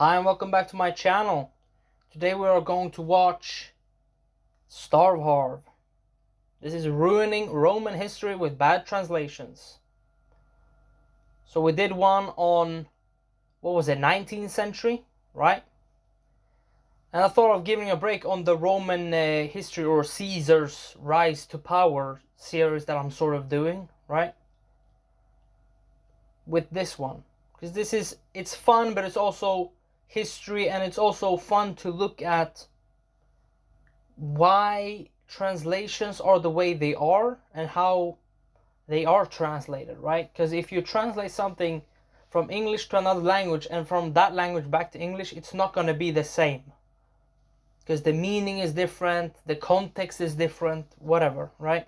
Hi and welcome back to my channel. Today we are going to watch StarvHarv. This is ruining Roman history with bad translations. So we did one on, what was it, 19th century, right? And I thought of giving a break on the Roman history or Caesar's rise to power series that I'm sort of doing, right? With this one. Because it's fun, but it's also history, and it's also fun to look at why translations are the way they are and how they are translated, right? Because if you translate something from English to another language and from that language back to English, it's not going to be the same, because the meaning is different, the context is different, whatever, right?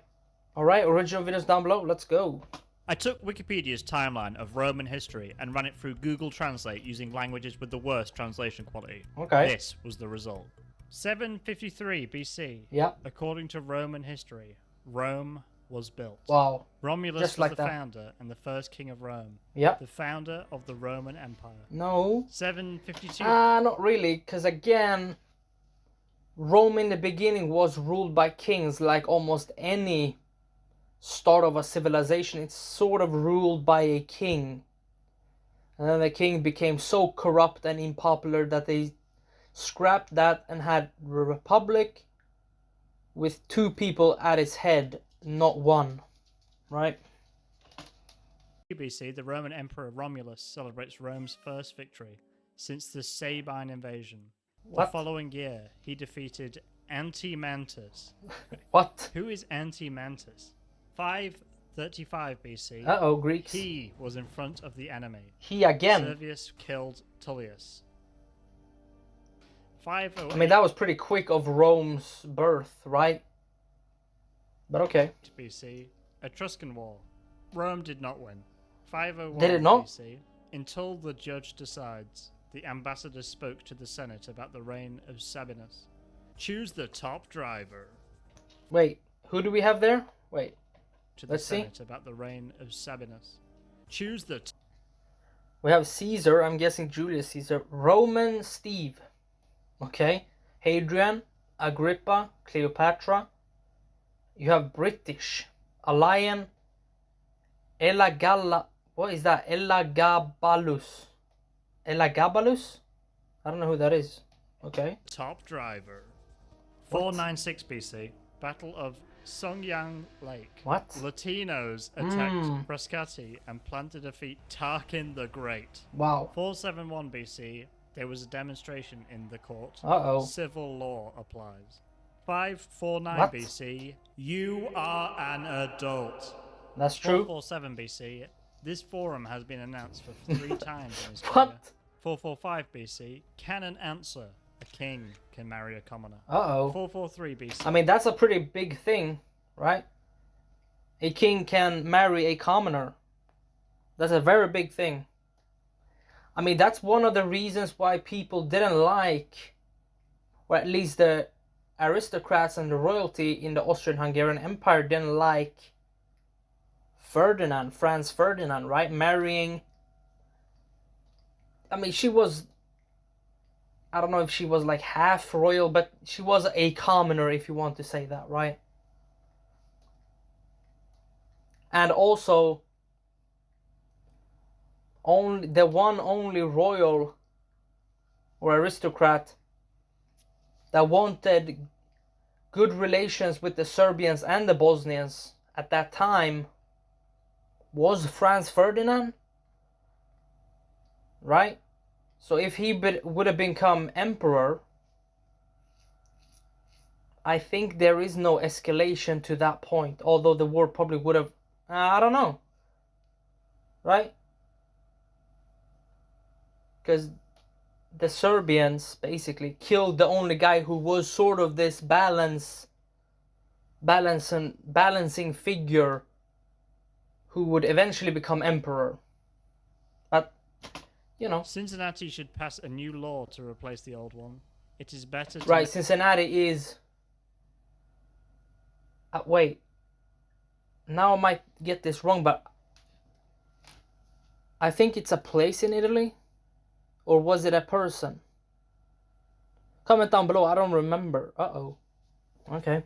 All right, original videos down below. Let's go. I took Wikipedia's timeline of Roman history and ran it through Google Translate using languages with the worst translation quality. Okay. This was the result. 753 BC. Yeah. According to Roman history, Rome was built. Wow. Romulus Just was like the that. founder and the first king of Rome. Yep. The founder of the Roman Empire. No. 752. Not really, because again, Rome in the beginning was ruled by kings, like almost any start of a civilization. It's sort of ruled by a king, and then the king became so corrupt and unpopular that they scrapped that and had a republic with two people at its head, not one, right? BC, the Roman Emperor Romulus celebrates Rome's first victory since the Sabine invasion. What? The following year, he defeated Antimantus. What? Who is Antimantus? 535 BC. Uh-oh, Greeks. He was in front of the enemy. He again. Servius killed Tullius. 508 I mean, that was pretty quick of Rome's birth, right? But okay. BC. Etruscan War. Rome did not win. 501 Did it not? BC. Until the judge decides, the ambassador spoke to the Senate about the reign of Sabinus. Choose the top driver. Wait, who do we have there? Wait. To the Let's see. Senate about the reign of Sabinus. Choose the We have Caesar, I'm guessing Julius Caesar. Roman Steve. Okay. Hadrian, Agrippa, Cleopatra. You have British. Alain, Elagalla. What is that? Elagabalus. Elagabalus? I don't know who that is. Okay. top driver. What? 496 BC. Battle of Songyang Lake. What? Latinos attacked Frascati and planned to defeat Tarquin the Great. Wow. 471 BC, there was a demonstration in the court. Uh-oh. Civil law applies. 549 What? BC, you are an adult. That's true. 447 BC, this forum has been announced for 3 times in Australia. What? 445 BC, canon answer, a king can marry a commoner. Uh-oh. 443 BC. I mean, that's a pretty big thing, right? A king can marry a commoner. That's a very big thing. I mean, that's one of the reasons why people didn't like, or at least the aristocrats and the royalty in the Austrian-Hungarian Empire didn't like Ferdinand, Franz Ferdinand, right? Marrying, I mean, she was, I don't know if she was like half royal, but she was a commoner, if you want to say that, right? And also, only royal or aristocrat that wanted good relations with the Serbians and the Bosnians at that time was Franz Ferdinand, right? So if he would have become emperor, I think there is no escalation to that point. Although the war probably would have, I don't know, right? Because the Serbians basically killed the only guy who was sort of this balancing figure who would eventually become emperor. But you know. Cincinnati should pass a new law to replace the old one. It is better to... Right, Cincinnati is... wait. Now I might get this wrong, but... I think it's a place in Italy. Or was it a person? Comment down below. I don't remember. Uh-oh. Okay.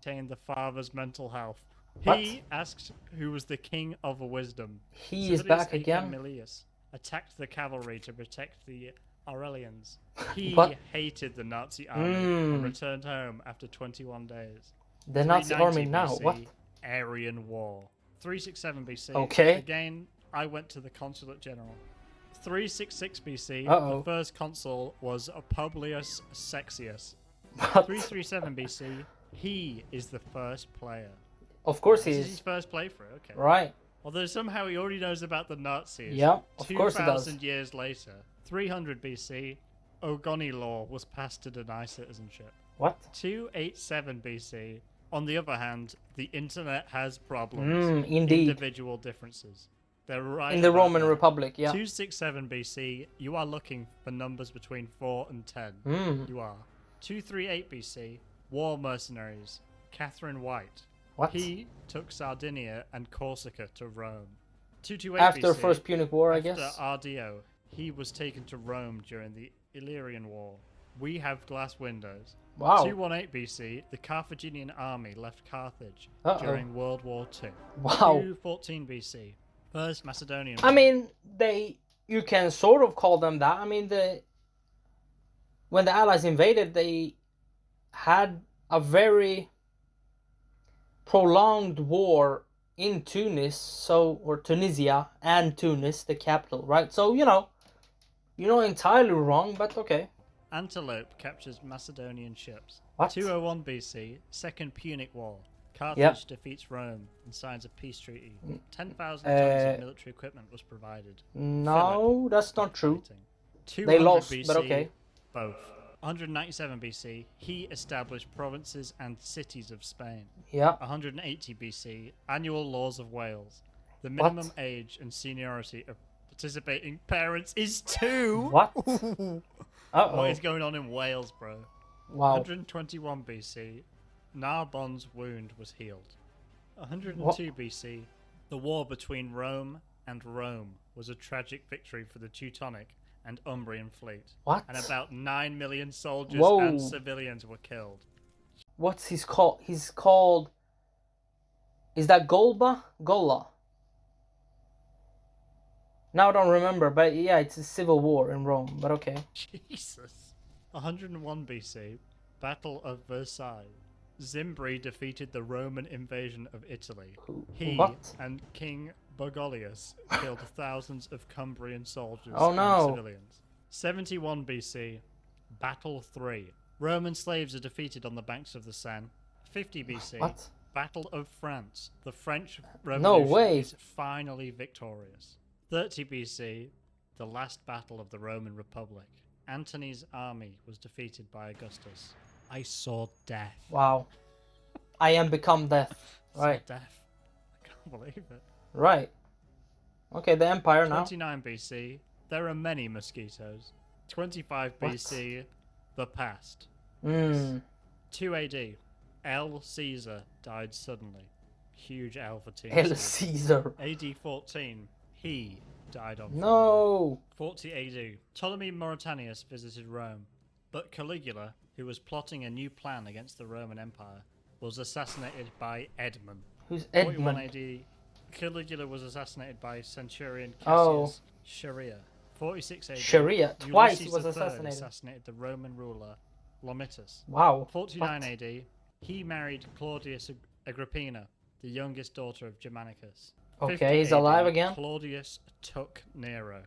Maintain the father's mental health. What? He asked who was the king of wisdom. He is back again. Camillus attacked the cavalry to protect the Aurelians. He What? hated the Nazi army and returned home after 21 days. The Nazi army now. BC, What? Aryan War. 367 BC. Okay. Again, I went to the consulate general. 366 BC. Uh-oh. The first consul was Publius Sexius. What? 337 BC. He is the first player. Of course he This is is. his first playthrough. Okay. Right. Although somehow he already knows about the Nazis. Yeah, of course he does. 2,000 years later, 300 BC, Ogoni law was passed to deny citizenship. What? 287 BC. On the other hand, the internet has problems. Indeed. Individual differences. They're right In the about Roman that. Republic, yeah. 267 BC, you are looking for numbers between 4 and 10. You are. 238 BC, war mercenaries. Catherine White. What? He took Sardinia and Corsica to Rome. 228 After BC, First Punic War, I guess. after Ardio, he was taken to Rome during the Illyrian War. We have glass windows. Wow. 218 BC, the Carthaginian army left Carthage during World War II. Wow. 214 BC, First Macedonian I War. mean, you can sort of call them that. I mean, when the Allies invaded, they had a very prolonged war in Tunis, or Tunisia and Tunis, the capital, right? So, you're not entirely wrong, but okay. Antelope captures Macedonian ships. What? 201 BC, Second Punic War. Carthage Yep. defeats Rome and signs a peace treaty. 10,000 tons of military equipment was provided. No, that's not true. Fighting. They 200 lost, BC, but okay. Both. 197 BC, he established provinces and cities of Spain. Yeah. 180 BC, annual laws of Wales. The minimum age and seniority of participating parents is 2. What? What Uh-oh. is going on in Wales, bro? Wow. 121 BC, Narbonne's wound was healed. 102 BC, the war between Rome and Rome was a tragic victory for the Teutonic and Umbrian fleet. What? And about 9 million soldiers Whoa. and civilians were killed. What's he's called? He's called... Is that Golba? Gola? Now I don't remember, but yeah, it's a civil war in Rome, but okay. Jesus. 101 BC, Battle of Versailles. Zimbri defeated the Roman invasion of Italy. He What? and King Bogolius killed thousands of Cumbrian soldiers Oh, no. and civilians. 71 BC, Battle 3. Roman slaves are defeated on the banks of the Seine. 50 BC, What? Battle of France. The French Revolution way. is finally victorious. 30 BC, the last battle of the Roman Republic. Antony's army was defeated by Augustus. I saw death. Wow. I am become death. Right. Saw death. I can't believe it. Right. Okay, the Empire now. 29 BC, there are many mosquitoes. 25 What? BC, the past. Mm. 2 AD, L. Caesar died suddenly. Huge L for Team El Caesar. Caesar. AD 14, he died on No. 40 AD, Ptolemy Mauritanius visited Rome, but Caligula, who was plotting a new plan against the Roman Empire, was assassinated by Edmund. Who's 41 Edmund? AD, Caligula was assassinated by Centurion Oh. Cassius Sharia. 46 AD, Sharia. Twice Ulysses was III assassinated. the Roman ruler Lomitus. Wow. 49 What? AD, he married Claudius Agrippina, the youngest daughter of Germanicus. Okay, 50 he's AD, alive again. Claudius took Nero.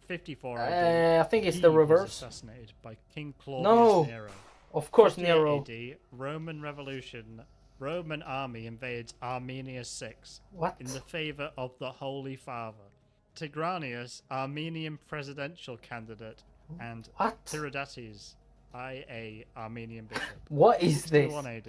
54 AD, I think it's he the was reverse. assassinated by King Claudius No. Nero. Of course, 58 Nero. AD, Roman Revolution. Roman army invades Armenia 6 What? in the favor of the Holy Father. Tigranius, Armenian presidential candidate, and What? Tiridates, IA, Armenian bishop. What is this? 61 AD,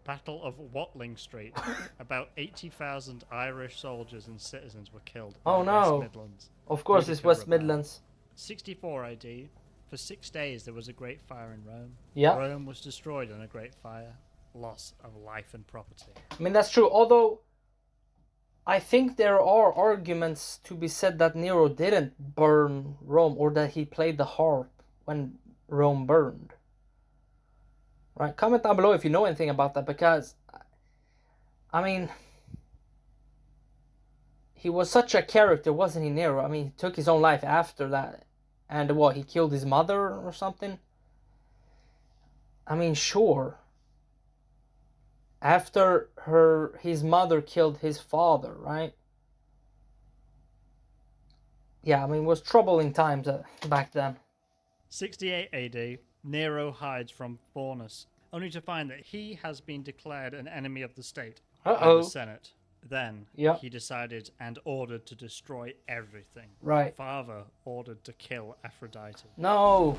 Battle of Watling Street. About 80,000 Irish soldiers and citizens were killed in Oh, the no. West Midlands. Of course, it's Boudicca West rebel. Midlands. 64 AD, for 6 days there was a great fire in Rome. Yeah. Rome was destroyed in a great fire. Loss of life and property. I mean, that's true. Although, I think there are arguments to be said that Nero didn't burn Rome, or that he played the harp when Rome burned. Right? Comment down below if you know anything about that, because, I mean, he was such a character, wasn't he, Nero? I mean, he took his own life after that. And what, he killed his mother or something? I mean, sure. After his mother killed his father, right? Yeah, I mean, it was troubling times back then. 68 AD, Nero hides from Faunus, only to find that he has been declared an enemy of the state by the Senate. Then he decided and ordered to destroy everything. Right. Father ordered to kill Aphrodite. No.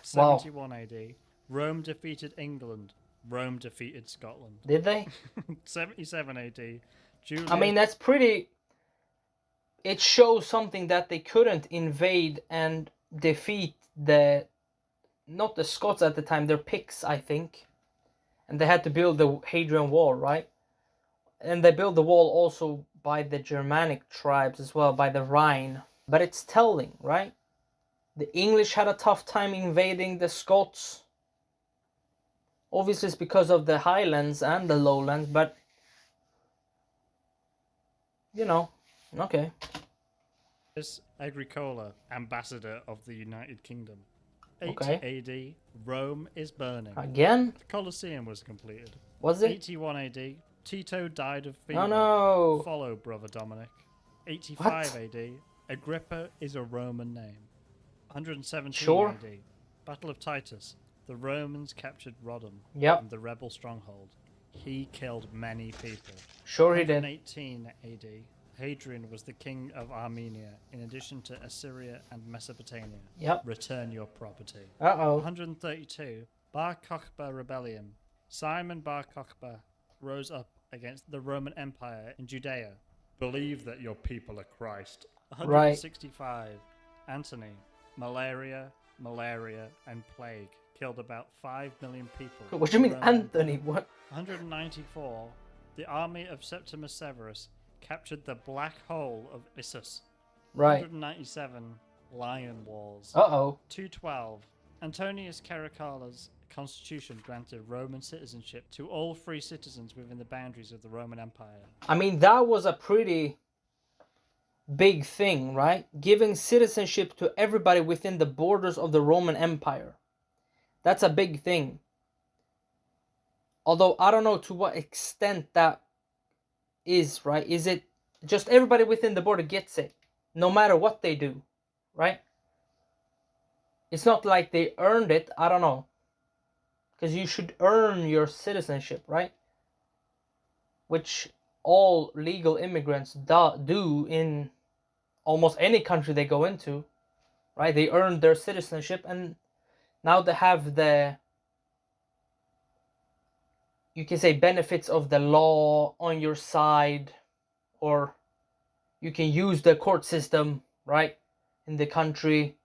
71 AD, Rome defeated England. Rome defeated Scotland. Did they? 77 AD, Julius... I mean, that's pretty... It shows something that they couldn't invade and defeat the... Not the Scots at the time, they're Picts, I think. And they had to build the Hadrian Wall, right? And they built the wall also by the Germanic tribes as well, by the Rhine. But it's telling, right? The English had a tough time invading the Scots. Obviously it's because of the highlands and the lowlands, but... You know, okay. Agricola, ambassador of the United Kingdom. 80 Okay. AD, Rome is burning. Again? The Colosseum was completed. Was it? 81 AD, Tito died of fever. Oh no! Follow, Brother Dominic. 85 AD, Agrippa is a Roman name. 117 AD, Battle of Titus. The Romans captured Rodham and the rebel stronghold. He killed many people. Sure he did. 118 AD, Hadrian was the king of Armenia, in addition to Assyria and Mesopotamia. Return your property. 132, Bar Kokhba rebellion. Simon Bar Kokhba rose up against the Roman Empire in Judea. Believe that your people are Christ. 165, Antony. Malaria, and plague killed about 5 million people. What do you mean, Anthony? What? 194, the army of Septimus Severus captured the Black Hole of Issus. 197, Lion Wars. 212, Antonius Caracalla,'s constitution granted Roman citizenship to all free citizens within the boundaries of the Roman Empire. I mean, that was a pretty big thing, right? Giving citizenship to everybody within the borders of the Roman Empire. That's a big thing. Although I don't know to what extent that is, right? Is it just everybody within the border gets it, no matter what they do, right? It's not like they earned it. I don't know. Because you should earn your citizenship, right? Which all legal immigrants do in almost any country they go into, right? They earn their citizenship, and now they have the, you can say, benefits of the law on your side, or you can use the court system, right, in the country.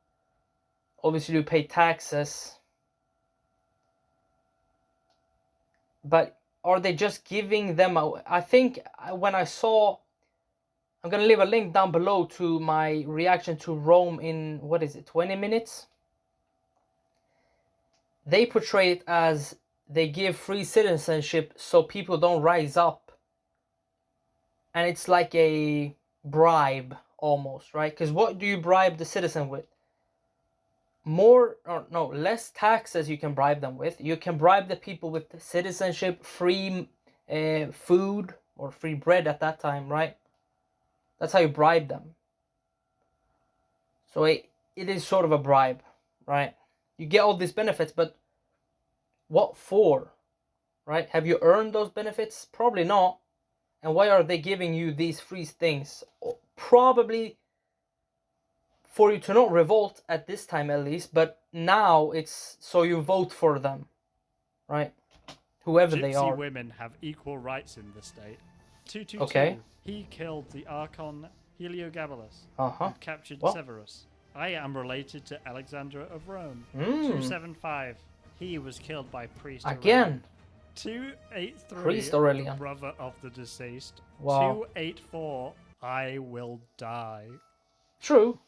Obviously you pay taxes, but are they just giving them a, I think when I saw, I'm gonna leave a link down below to my reaction to Rome in, what is it, 20 minutes? They portray it as they give free citizenship so people don't rise up. And it's like a bribe almost, right? Because what do you bribe the citizen with? Less taxes you can bribe them with. You can bribe the people with citizenship, free food, or free bread at that time, right? That's how you bribe them. So it is sort of a bribe, right? You get all these benefits, but what for, right? Have you earned those benefits? Probably not. And why are they giving you these free things? Probably for you to not revolt at this time at least, but now it's so you vote for them, right? Whoever they are. Gypsy women have equal rights in the state. 222. He killed the Archon Heliogabalus and captured Severus. I am related to Alexander of Rome. 275. He was killed by priest again. 283, Priest Aurelian. the brother of the deceased. Wow. 284, I will die. True.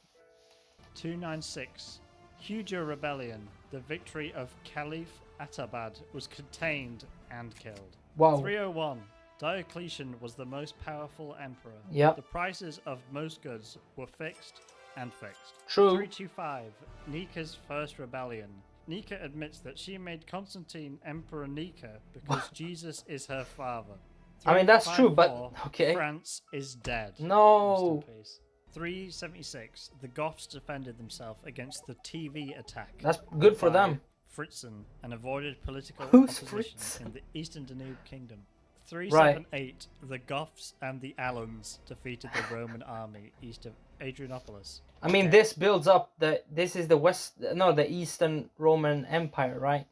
296, Huja rebellion. The victory of Caliph Atabad was contained and killed. Wow. 301, Diocletian was the most powerful emperor. Yep. The prices of most goods were fixed and fixed. True. 325, Nika's first rebellion. Nika admits that she made Constantine Emperor Nika because Jesus is her father. I mean, that's true, but 354, okay. France is dead. No. Rest in peace. 376, the Goths defended themselves against the TV attack. That's good for by them. Fritzen and avoided political Who's opposition Fritz? in the Eastern Danube kingdom. 378, the Goths and the Alans defeated the Roman army east of Adrianopolis. I mean, this builds up this is the Eastern Roman Empire, right?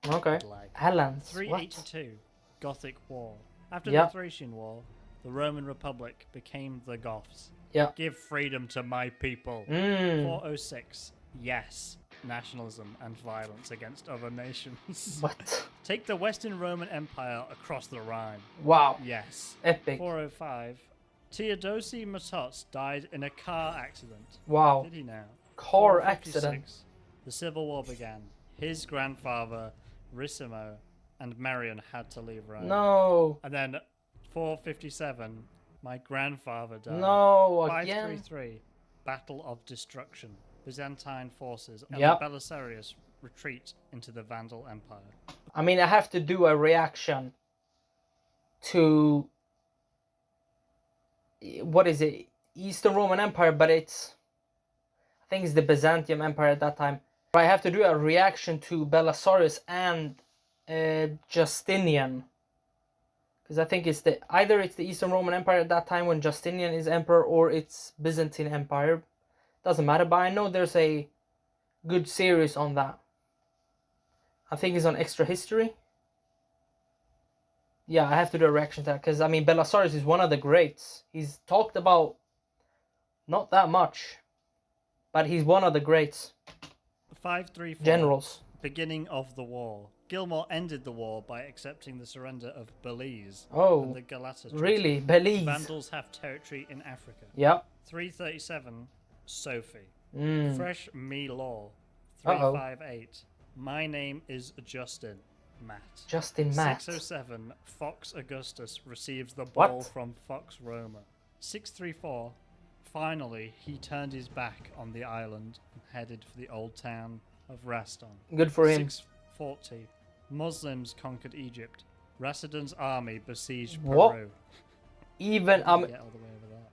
Okay. Alans. 382, Gothic War. After Yeah. the Thracian War, the Roman Republic became the Goths. Yeah. Give freedom to my people. Mm. 406, yes, nationalism and violence against other nations. What? Take the Western Roman Empire across the Rhine. Wow. Yes. Epic. 405, Theodosi Matos died in a car accident. Wow. Did he now? Car 456, accident. The Civil War began. His grandfather, Rissimo, and Marion had to leave Rome. No. And then 457, my grandfather died. No, again. 533, Battle of Destruction. Byzantine forces and Yep. Belisarius retreat into the Vandal Empire. I mean, I have to do a reaction to what is it? Eastern Roman Empire, but I think it's the Byzantine Empire at that time. But I have to do a reaction to Belisarius and Justinian, because I think it's either it's the Eastern Roman Empire at that time when Justinian is emperor, or it's Byzantine Empire. Doesn't matter, but I know there's a good series on that. I think it's on Extra History. Yeah, I have to do a reaction to that, because I mean, Belisarius is one of the greats. He's talked about not that much, but he's one of the greats. 534, Generals. Beginning of the war. Gilmore ended the war by accepting the surrender of Belize Oh, and the Galata Treaty. really? Belize? Vandals have territory in Africa. Yep. 337, Sophie. Mm. Fresh Me Law. Uh-oh. 358, my name is Justin Matt. Justin Matt. 607, Fox Augustus receives the ball What? from Fox Roma. 634, finally he turned his back on the island and headed for the old town of Raston. Good for him. 640, Muslims conquered Egypt. Rasidan's army besieged What? Peru. Even Get all the way over that.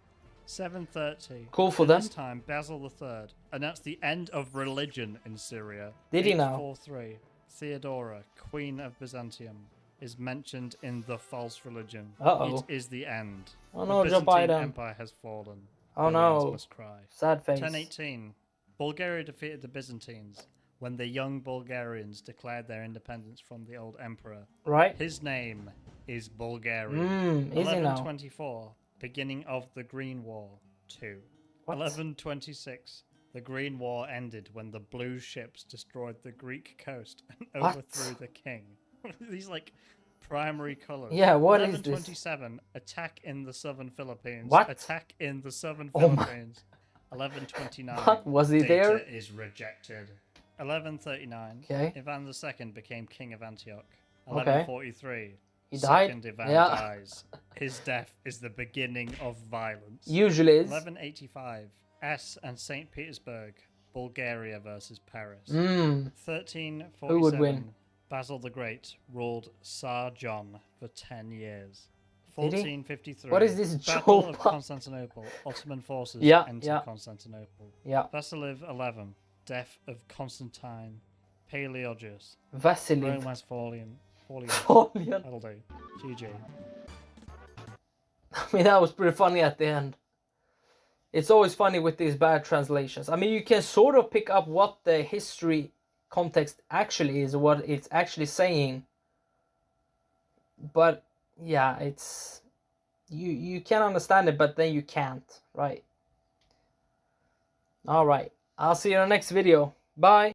730. Cool for At them. this time, Basil III announced the end of religion in Syria. Did he now? 843. Theodora, Queen of Byzantium, is mentioned in The False Religion. Uh-oh. It is the end. Oh no, the Joe Byzantine Biden. Empire has fallen. Oh Billions no. must cry. Sad face. 1018. Bulgaria defeated the Byzantines when the young Bulgarians declared their independence from the old emperor. Right? His name is Bulgarian. Is he now? 1124. Beginning of the Green War 2. What? 1126. The Green War ended when the blue ships destroyed the Greek coast and What? overthrew the king. These like primary colors. Yeah, what is this? 1127. Attack in the southern Philippines. What? Attack in the southern Oh my- Philippines. 1129. What? Was he Data there? is rejected. 1139. Okay. Ivan II became king of Antioch. Okay. 1143. He died? Second Ivan Yeah. dies. His death is the beginning of violence. Usually is. 1185. S and St. Petersburg. Bulgaria versus Paris. 1347. Who would win? Basil the Great ruled Tsar John for 10 years. Did he? 1453. What is this Battle Joe of Biden? Constantinople. Ottoman forces Yeah, entered yeah. Constantinople. Yeah. Vasiliv 11. Death of Constantine. Palaeologus. Vasily. Rome Westphalian. Folian. That'll do. GG. I mean, that was pretty funny at the end. It's always funny with these bad translations. I mean, you can sort of pick up what the history context actually is, what it's actually saying. But yeah, it's you can understand it, but then you can't, right? All right. I'll see you in the next video. Bye.